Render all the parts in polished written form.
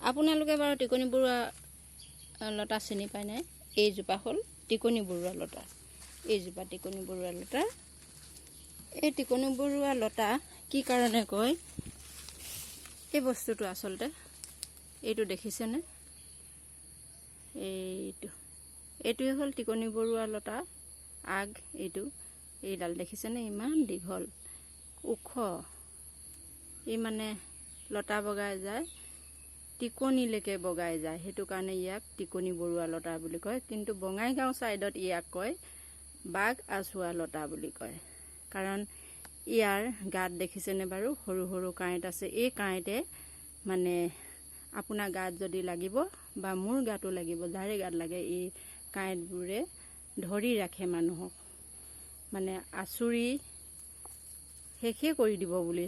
আপোনালোকে বাৰু টিকনি বৰুৱা লতা চিনি পায় নাই? এইজোপা হ'ল টিকনি বৰুৱা লতা। এইজোপা টিকনি বৰুৱা লতা। এই টিকনি বৰুৱা লতা কি কাৰণে কয়? এই বস্তুটো আচলতে এইটো দেখিছেনে? এইটোৱে হ'ল টিকনি বৰুৱা লতা আগ। এইডাল দেখিছেনে? ইমান দীঘল, ওখ। ই মানে লতা বগাই যায়, টিকনিলৈকে বগাই যায়। সেইটো কাৰণে ইয়াক টিকনি বৰুৱা লতা বুলি কয়। কিন্তু বঙাইগাঁও ছাইডত ইয়াক কয় বাঘ আঁচোৱা লতা বুলি কয়। কাৰণ ইয়াৰ গাত দেখিছেনে বাৰু সৰু সৰু কাঁইট আছে। এই কাঁইটে মানে আপোনাৰ গাত যদি লাগিব বা মোৰ গাতো লাগিব, যাৰে গাত লাগে, এই কাঁইটবোৰে ধৰি ৰাখে মানুহক, মানে আঁচুৰি শেষে কৰি দিব বুলি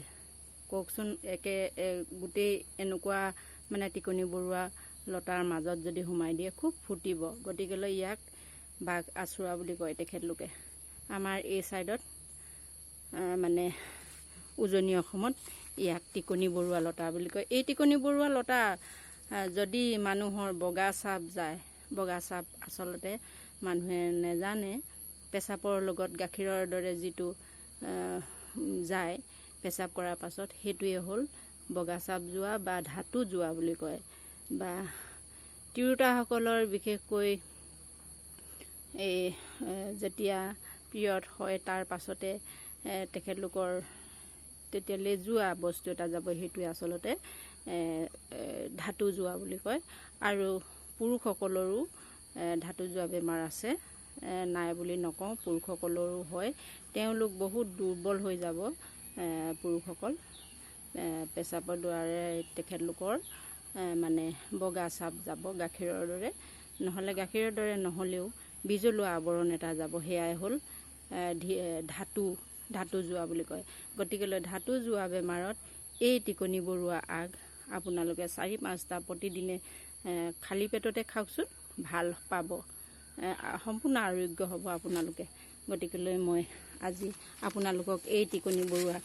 কওকচোন। গোটেই এনেকুৱা মানে টিকনি বৰুৱা লতাৰ মাজত যদি সোমাই দিয়ে খুব ফুটিব। গতিকেলৈ ইয়াক বাঘ আঁচোৰা বুলি কয় তেখেতলোকে। আমাৰ এই ছাইডত মানে উজনি অসমত ইয়াক টিকনি বৰুৱা লতা বুলি কয়। এই টিকনি বৰুৱা লতা যদি মানুহৰ বগা চাপ যায়, বগা চাপ আচলতে মানুহে নেজানে, পেচাবৰ লগত গাখীৰৰ দৰে যিটো যায় পেচাব কৰাৰ পাছত, সেইটোৱে হ'ল বগা চাপ যোৱা বা ধাতু যোৱা বুলি কয়। বা তিৰোতাসকলৰ বিশেষকৈ এই যেতিয়া পিৰিয়ড হয় তাৰ পাছতে তেখেতলোকৰ তেতিয়া লেজুৱা বস্তু এটা যাব, সেইটোৱে আচলতে ধাতু যোৱা বুলি কয়। আৰু পুৰুষসকলৰো ধাতু যোৱা বেমাৰ আছে, নাই বুলি নকওঁ, পুৰুষসকলৰো হয়। তেওঁলোক বহুত দুৰ্বল হৈ যাব। পুৰুষসকল পেচাবৰ দ্বাৰাই তেখেতলোকৰ মানে বগা চাপ যাব গাখীৰৰ দৰে, নহ'লে গাখীৰৰ দৰে নহ'লেও বিজলুৱা আৱৰণ এটা যাব। সেয়াই হ'ল ধাতু যোৱা বুলি কয়। গতিকেলৈ ধাতু যোৱা বেমাৰত এই টিকনি বৰুৱা আগ আপোনালোকে 4-5টা প্ৰতিদিনে খালী পেটতে খাওকচোন, ভাল পাব, সম্পূৰ্ণ আৰোগ্য হ'ব আপোনালোকে। গতিকেলৈ মই আজি আপোনালোকক এই টিকনি বৰুৱা